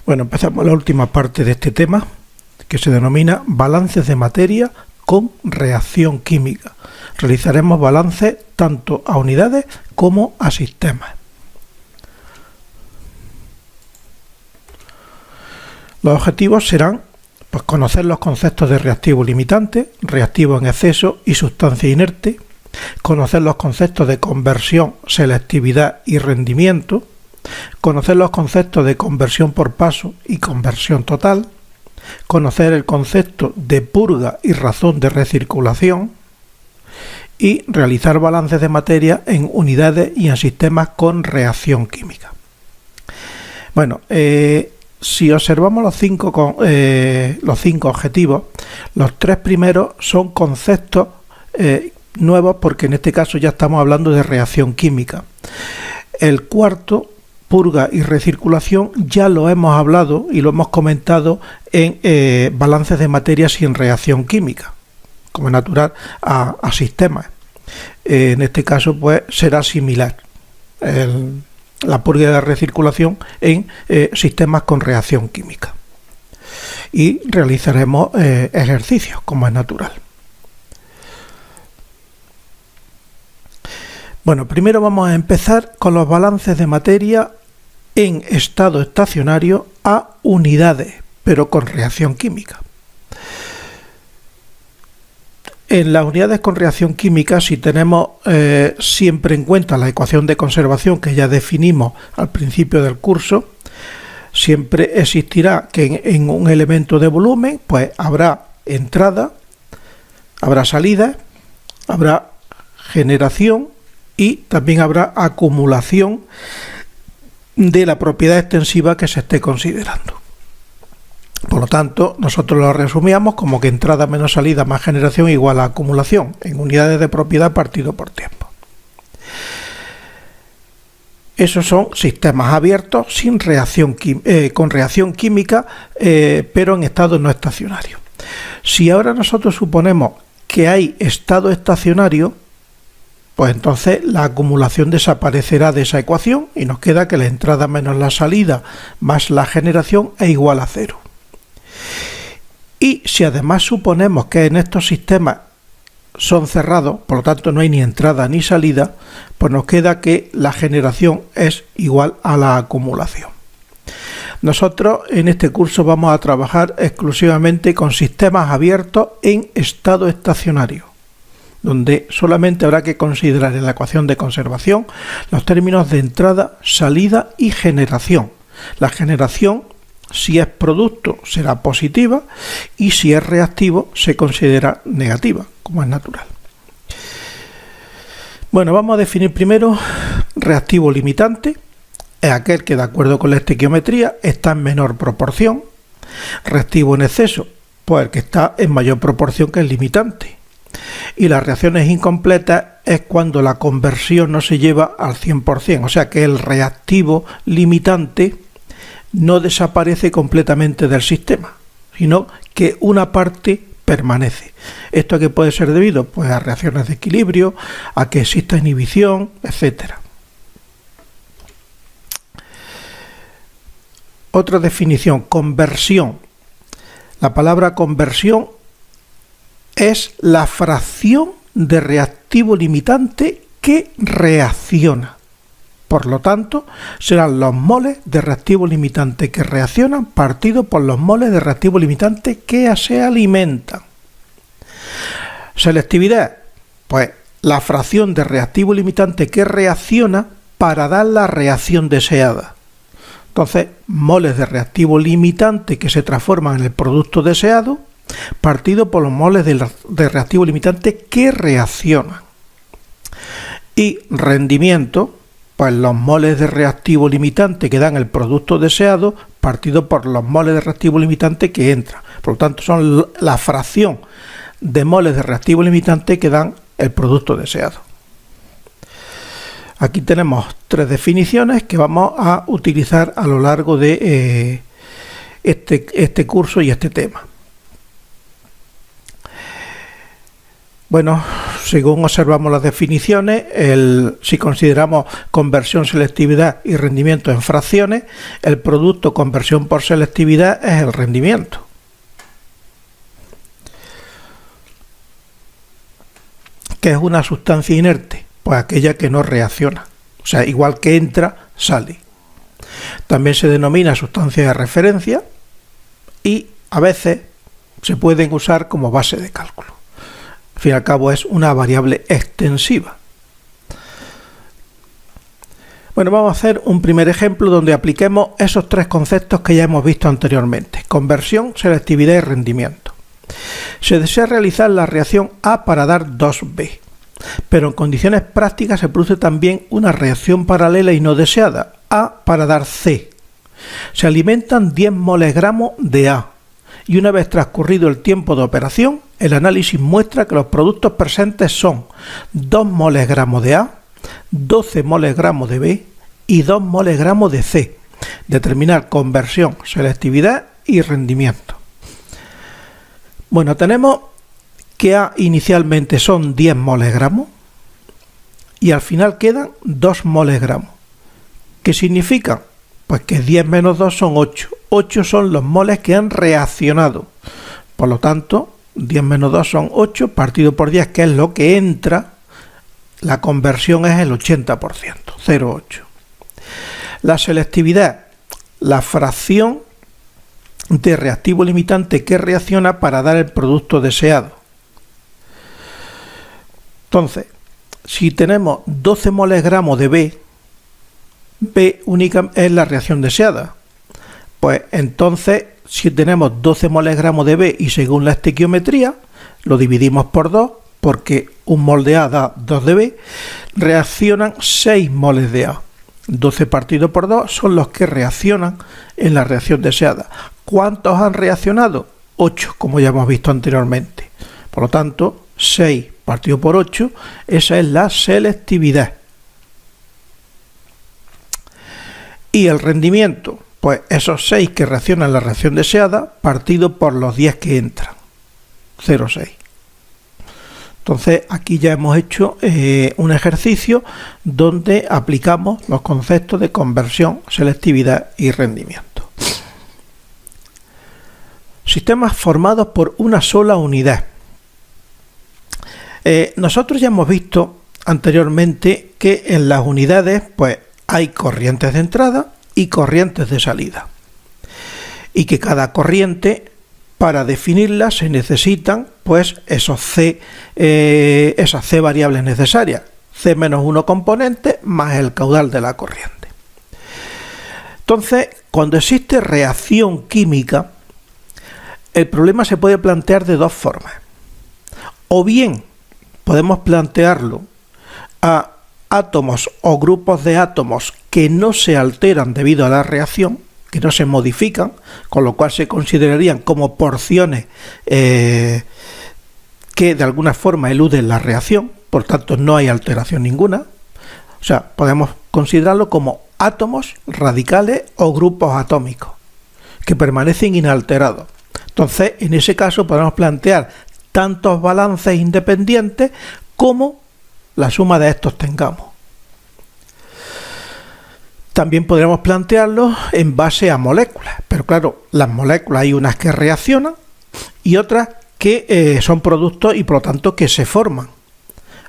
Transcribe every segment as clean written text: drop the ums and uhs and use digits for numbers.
Bueno, empezamos la última parte de este tema, que se denomina balances de materia con reacción química. Realizaremos balances tanto a unidades como a sistemas. Los objetivos serán conocer los conceptos de reactivo limitante, reactivo en exceso y sustancia inerte, conocer los conceptos de conversión, selectividad y rendimiento, conocer los conceptos de conversión por paso y conversión total, conocer el concepto de purga y razón de recirculación y realizar balances de materia en unidades y en sistemas con reacción química. Bueno, si observamos los cinco objetivos, los tres primeros son conceptos nuevos porque en este caso ya estamos hablando de reacción química. El cuarto, purga y recirculación, ya lo hemos hablado y lo hemos comentado en balances de materia sin reacción química, como es natural a sistemas. En este caso pues será similar la purga y la recirculación en sistemas con reacción química. Y realizaremos ejercicios, como es natural. Bueno, primero vamos a empezar con los balances de materia en estado estacionario a unidades, pero con reacción química. En las unidades con reacción química, si tenemos siempre en cuenta la ecuación de conservación que ya definimos al principio del curso, siempre existirá que en un elemento de volumen pues habrá entrada, habrá salida, habrá generación y también habrá acumulación de la propiedad extensiva que se esté considerando. Por lo tanto, nosotros lo resumíamos como que entrada menos salida más generación igual a acumulación en unidades de propiedad partido por tiempo. Esos son sistemas abiertos sin reacción con reacción química, pero en estado no estacionario. Si ahora nosotros suponemos que hay estado estacionario, pues entonces la acumulación desaparecerá de esa ecuación y nos queda que la entrada menos la salida más la generación es igual a 0. Y si además suponemos que en estos sistemas son cerrados, por lo tanto no hay ni entrada ni salida, pues nos queda que la generación es igual a la acumulación. Nosotros en este curso vamos a trabajar exclusivamente con sistemas abiertos en estado estacionario, donde solamente habrá que considerar en la ecuación de conservación los términos de entrada, salida y generación. La generación, si es producto, será positiva y si es reactivo, se considera negativa, como es natural. Bueno, vamos a definir primero reactivo limitante. Es aquel que, de acuerdo con la estequiometría, está en menor proporción. Reactivo en exceso, pues el que está en mayor proporción que el limitante. Y las reacciones incompletas es cuando la conversión no se lleva al 100%, o sea que el reactivo limitante no desaparece completamente del sistema, sino que una parte permanece. ¿Esto a qué puede ser debido? Pues a reacciones de equilibrio, a que exista inhibición, etc. Otra definición, conversión. La palabra conversión es la fracción de reactivo limitante que reacciona. Por lo tanto, serán los moles de reactivo limitante que reaccionan partido por los moles de reactivo limitante que se alimentan. Selectividad, pues la fracción de reactivo limitante que reacciona para dar la reacción deseada. Entonces, moles de reactivo limitante que se transforman en el producto deseado, partido por los moles de reactivo limitante que reaccionan. Y rendimiento, pues los moles de reactivo limitante que dan el producto deseado, partido por los moles de reactivo limitante que entran. Por lo tanto, son la fracción de moles de reactivo limitante que dan el producto deseado. Aquí tenemos tres definiciones que vamos a utilizar a lo largo de este curso y este tema. Bueno, según observamos las definiciones, si consideramos conversión, selectividad y rendimiento en fracciones, el producto conversión por selectividad es el rendimiento. ¿Qué es una sustancia inerte? Pues aquella que no reacciona. O sea, igual que entra, sale. También se denomina sustancia de referencia y a veces se pueden usar como base de cálculo. Al fin y al cabo es una variable extensiva. Bueno, vamos a hacer un primer ejemplo donde apliquemos esos tres conceptos que ya hemos visto anteriormente: conversión, selectividad y rendimiento. Se desea realizar la reacción A para dar 2B, pero en condiciones prácticas se produce también una reacción paralela y no deseada, A para dar C. Se alimentan 10 moles gramos de A y una vez transcurrido el tiempo de operación, el análisis muestra que los productos presentes son 2 moles gramos de A, 12 moles gramos de B y 2 moles gramos de C. Determinar conversión, selectividad y rendimiento. Bueno, tenemos que A inicialmente son 10 moles gramos y al final quedan 2 moles gramos. ¿Qué significa? Pues que 10 menos 2 son 8. 8 son los moles que han reaccionado. Por lo tanto, 10 menos 2 son 8, partido por 10, que es lo que entra. La conversión es el 80%, 0,8. La selectividad, la fracción de reactivo limitante que reacciona para dar el producto deseado. Entonces, si tenemos 12 moles gramos de B, B única es la reacción deseada. Pues entonces, si tenemos 12 moles gramos de B y según la estequiometría, lo dividimos por 2, porque un mol de A da 2 de B, reaccionan 6 moles de A. 12 partido por 2 son los que reaccionan en la reacción deseada. ¿Cuántos han reaccionado? 8, como ya hemos visto anteriormente. Por lo tanto, 6 partido por 8, esa es la selectividad. Y el rendimiento, pues esos 6 que reaccionan en la reacción deseada, partido por los 10 que entran, 0,6. Entonces aquí ya hemos hecho un ejercicio donde aplicamos los conceptos de conversión, selectividad y rendimiento. Sistemas formados por una sola unidad. Nosotros ya hemos visto anteriormente que en las unidades pues hay corrientes de entrada y corrientes de salida, y que cada corriente, para definirla, se necesitan pues esas C variables necesarias, C menos 1 componente más el caudal de la corriente. Entonces, cuando existe reacción química, el problema se puede plantear de dos formas. O bien podemos plantearlo a átomos o grupos de átomos que no se alteran debido a la reacción, que no se modifican, con lo cual se considerarían como porciones que de alguna forma eluden la reacción, por tanto no hay alteración ninguna. O sea, podemos considerarlo como átomos radicales o grupos atómicos que permanecen inalterados. Entonces, en ese caso podemos plantear tantos balances independientes como la suma de estos tengamos. También podríamos plantearlo en base a moléculas, pero claro, las moléculas hay unas que reaccionan y otras que son productos y por lo tanto que se forman.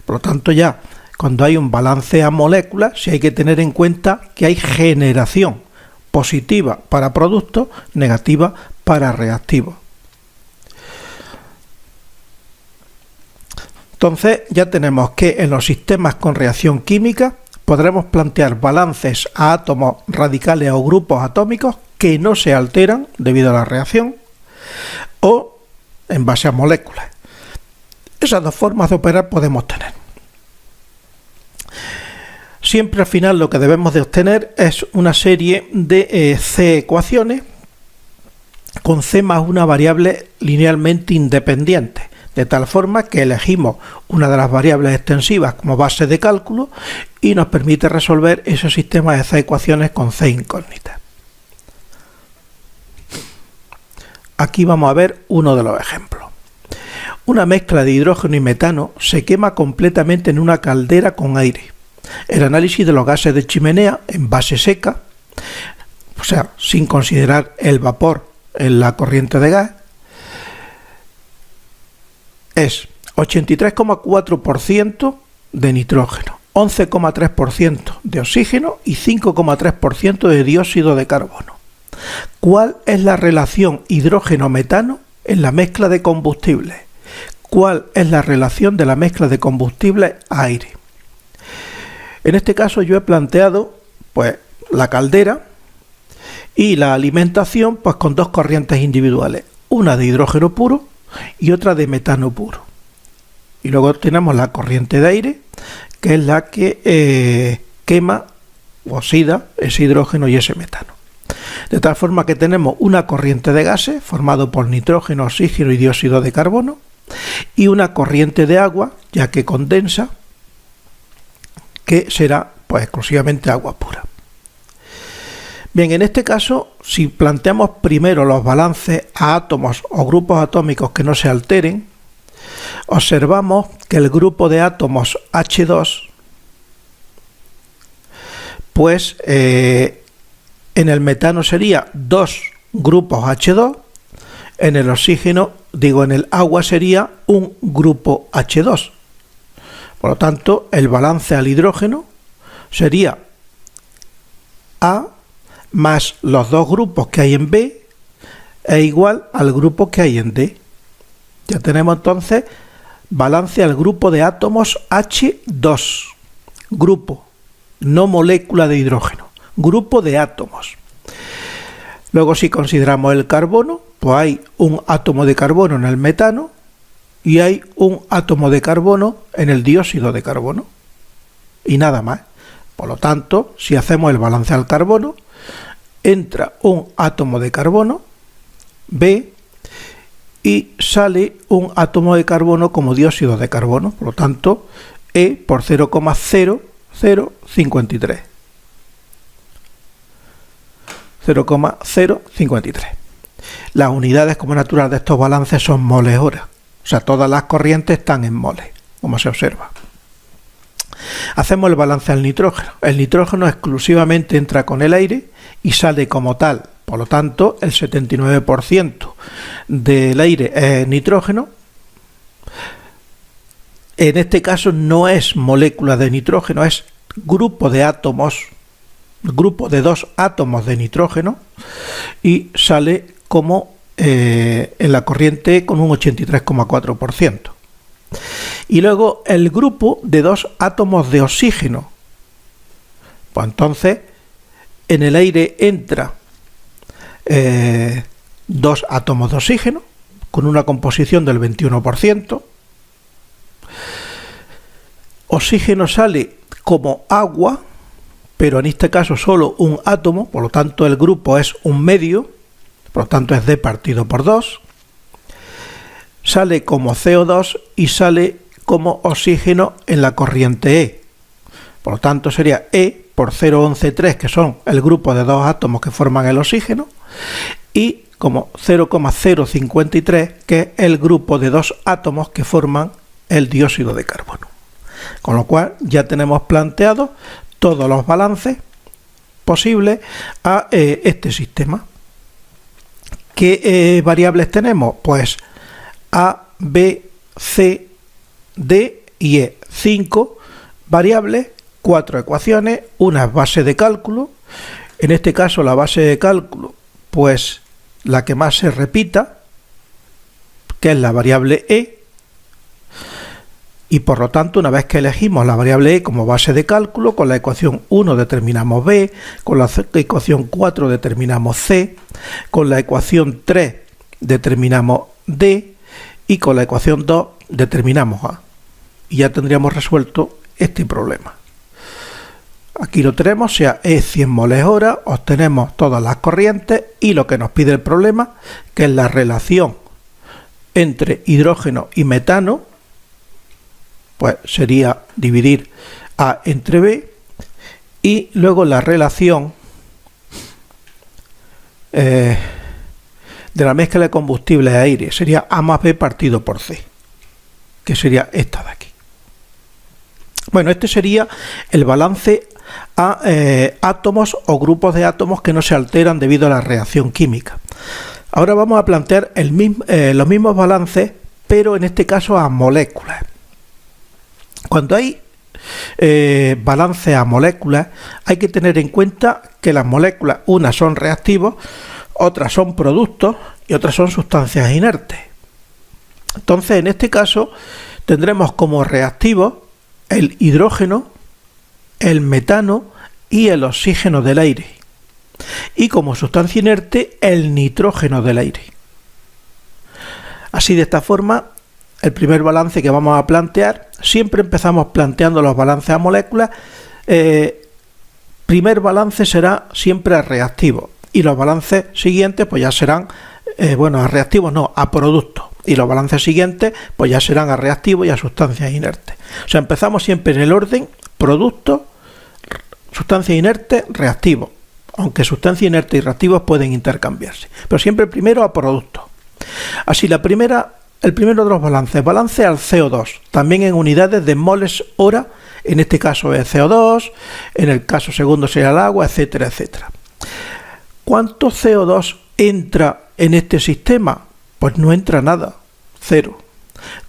Por lo tanto, ya cuando hay un balance a moléculas, sí hay que tener en cuenta que hay generación positiva para productos, negativa para reactivos. Entonces ya tenemos que en los sistemas con reacción química podremos plantear balances a átomos radicales o grupos atómicos que no se alteran debido a la reacción, o en base a moléculas. Esas dos formas de operar podemos tener. Siempre al final lo que debemos de obtener es una serie de C ecuaciones con C más una variable linealmente independiente, de tal forma que elegimos una de las variables extensivas como base de cálculo y nos permite resolver ese sistema de C ecuaciones con C incógnitas. Aquí vamos a ver uno de los ejemplos. una mezcla de hidrógeno y metano se quema completamente en una caldera con aire. El análisis de los gases de chimenea en base seca, o sea, sin considerar el vapor en la corriente de gas, es 83,4% de nitrógeno, 11,3% de oxígeno y 5,3% de dióxido de carbono. ¿Cuál es la relación hidrógeno-metano en la mezcla de combustibles? ¿Cuál es la relación de la mezcla de combustibles a aire? En este caso yo he planteado pues la caldera y la alimentación pues con dos corrientes individuales, una de hidrógeno puro y otra de metano puro. Y luego tenemos la corriente de aire, que es la que quema o oxida ese hidrógeno y ese metano. De tal forma que tenemos una corriente de gases formado por nitrógeno, oxígeno y dióxido de carbono, y una corriente de agua, ya que condensa, que será pues exclusivamente agua pura. Bien, en este caso, si planteamos primero los balances a átomos o grupos atómicos que no se alteren, observamos que el grupo de átomos H2, pues en el metano sería 2 grupos H2, en el oxígeno, en el agua sería un grupo H2. Por lo tanto, el balance al hidrógeno sería A más los dos grupos que hay en B es igual al grupo que hay en D. Ya tenemos entonces balance al grupo de átomos H2, grupo, no molécula de hidrógeno, grupo de átomos. Luego, si consideramos el carbono, pues hay un átomo de carbono en el metano y hay un átomo de carbono en el dióxido de carbono y nada más. Por lo tanto, si hacemos el balance al carbono, entra un átomo de carbono, B, y sale un átomo de carbono como dióxido de carbono, por lo tanto, E por 0,0053. 0,053. Las unidades como natural de estos balances son moles hora, o sea, todas las corrientes están en moles, como se observa. Hacemos el balance al nitrógeno. El nitrógeno exclusivamente entra con el aire y sale como tal. Por lo tanto, el 79% del aire es nitrógeno. En este caso no es molécula de nitrógeno, es grupo de átomos, grupo de 2 átomos de nitrógeno, y sale como en la corriente con un 83,4%. Y luego el grupo de 2 átomos de oxígeno. Pues entonces en el aire entra 2 átomos de oxígeno con una composición del 21%. Oxígeno sale como agua, pero en este caso solo un átomo, por lo tanto el grupo es un medio, por lo tanto es D partido por 2. Sale como CO2 y sale como oxígeno en la corriente E. Por lo tanto sería E por 0,113, que son el grupo de 2 átomos que forman el oxígeno, y como 0,053, que es el grupo de 2 átomos que forman el dióxido de carbono. Con lo cual ya tenemos planteados todos los balances posibles a este sistema. ¿Qué variables tenemos? Pues A, B, C, D y E. 5 variables, 4 ecuaciones, una base de cálculo. En este caso la base de cálculo, pues la que más se repita, que es la variable E. Y por lo tanto, una vez que elegimos la variable E como base de cálculo, con la ecuación 1 determinamos B, con la ecuación 4 determinamos C, con la ecuación 3 determinamos D y con la ecuación 2 determinamos A. Y ya tendríamos resuelto este problema. Aquí lo tenemos, sea E 100 moles hora, obtenemos todas las corrientes y lo que nos pide el problema, que es la relación entre hidrógeno y metano, pues sería dividir A entre B, y luego la relación de la mezcla de combustible de aire sería A más B partido por C. que sería esta de aquí. Bueno, este sería el balance a átomos o grupos de átomos que no se alteran debido a la reacción química. Ahora vamos a plantear los mismos balances, pero en este caso a moléculas. Cuando hay balance a moléculas, hay que tener en cuenta que las moléculas, unas son reactivos, otras son productos y otras son sustancias inertes. Entonces, en este caso, tendremos como reactivos el hidrógeno, el metano y el oxígeno del aire. Y como sustancia inerte, el nitrógeno del aire. Así, de esta forma, el primer balance que vamos a plantear, siempre empezamos planteando los balances a moléculas. Primer balance será siempre a reactivos y los balances siguientes pues ya serán, a reactivos no, a productos, y los balances siguientes pues ya serán a reactivos y a sustancias inertes. O sea, empezamos siempre en el orden productos, sustancias inertes, reactivos, aunque sustancias inertes y reactivos pueden intercambiarse, pero siempre primero a productos. Así, el primero de los balances, balance al CO2, también en unidades de moles hora, en este caso es CO2, en el caso segundo será el agua, etcétera, etcétera. ¿Cuánto CO2 entra en este sistema? Pues no entra nada, 0.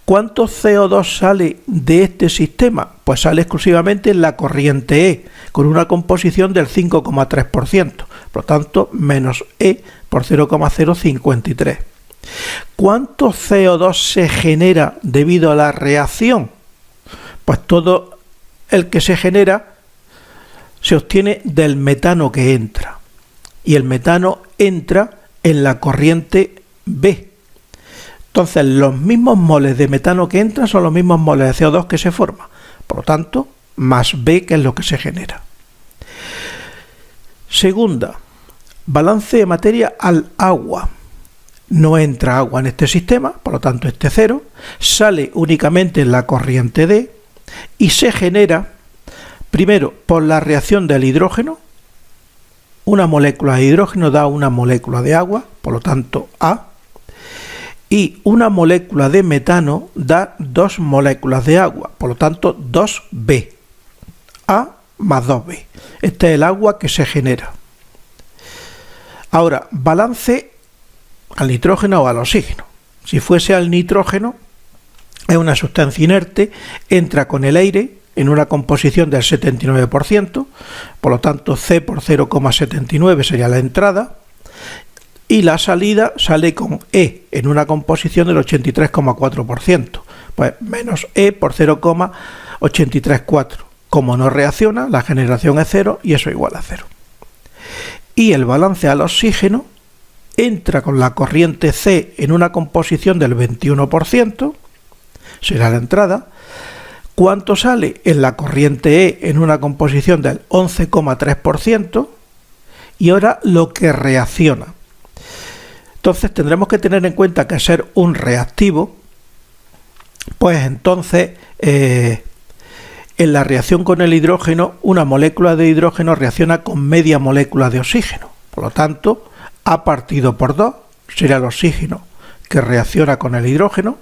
¿Cuánto CO2 sale de este sistema? Pues sale exclusivamente en la corriente E, con una composición del 5,3%, por lo tanto, menos E por 0,053. ¿Cuánto CO2 se genera debido a la reacción? Pues todo el que se genera se obtiene del metano que entra. Y el metano entra en la corriente B. Entonces, los mismos moles de metano que entran son los mismos moles de CO2 que se forman. Por lo tanto, más B, que es lo que se genera. Segunda, balance de materia al agua. No entra agua en este sistema, por lo tanto este 0, sale únicamente en la corriente D y se genera primero por la reacción del hidrógeno. Una molécula de hidrógeno da una molécula de agua, por lo tanto A, y una molécula de metano da 2 moléculas de agua, por lo tanto 2B, A más 2B. Este es el agua que se genera. Ahora, balance al nitrógeno o al oxígeno. Si fuese al nitrógeno, es una sustancia inerte, entra con el aire en una composición del 79%, por lo tanto C por 0,79 sería la entrada, y la salida sale con E en una composición del 83,4%, pues menos E por 0,834. Como no reacciona, la generación es 0 y eso igual a 0. Y el balance al oxígeno entra con la corriente C en una composición del 21%, será la entrada. ¿Cuánto sale? En la corriente E en una composición del 11,3%, y ahora lo que reacciona. Entonces tendremos que tener en cuenta que al ser un reactivo, pues entonces en la reacción con el hidrógeno, una molécula de hidrógeno reacciona con media molécula de oxígeno. Por lo tanto, A partido por 2 será el oxígeno que reacciona con el hidrógeno,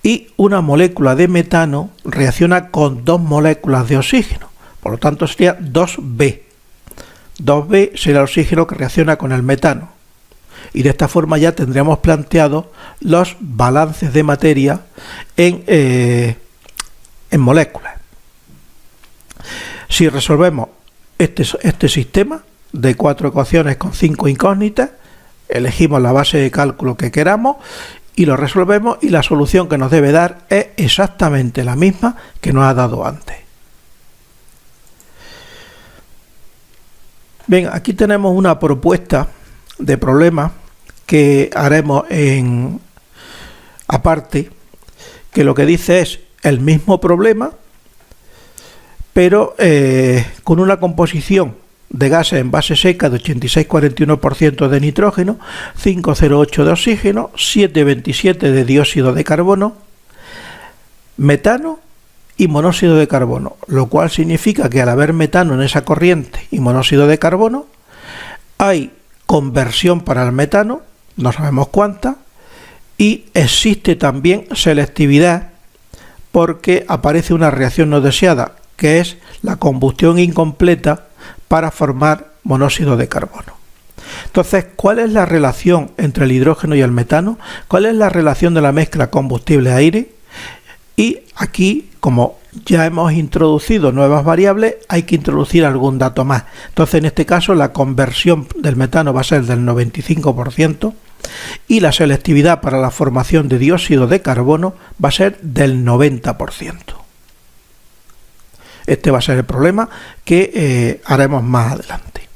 y una molécula de metano reacciona con 2 moléculas de oxígeno. Por lo tanto, sería 2B. 2B será el oxígeno que reacciona con el metano. Y de esta forma ya tendríamos planteados los balances de materia en moléculas. Si resolvemos este sistema de 4 ecuaciones con 5 incógnitas, elegimos la base de cálculo que queramos y lo resolvemos, y la solución que nos debe dar es exactamente la misma que nos ha dado antes. Bien, aquí tenemos una propuesta de problema que haremos aparte, que lo que dice es el mismo problema, pero con una composición de gases en base seca de 86,41% de nitrógeno, 5,08 de oxígeno, 7,27 de dióxido de carbono, metano y monóxido de carbono, lo cual significa que al haber metano en esa corriente y monóxido de carbono, hay conversión para el metano, no sabemos cuánta, y existe también selectividad porque aparece una reacción no deseada, que es la combustión incompleta para formar monóxido de carbono. Entonces, ¿cuál es la relación entre el hidrógeno y el metano? ¿Cuál es la relación de la mezcla combustible-aire? Y aquí, como ya hemos introducido nuevas variables, hay que introducir algún dato más. Entonces, en este caso, la conversión del metano va a ser del 95% y la selectividad para la formación de dióxido de carbono va a ser del 90%. Este va a ser el problema que haremos más adelante.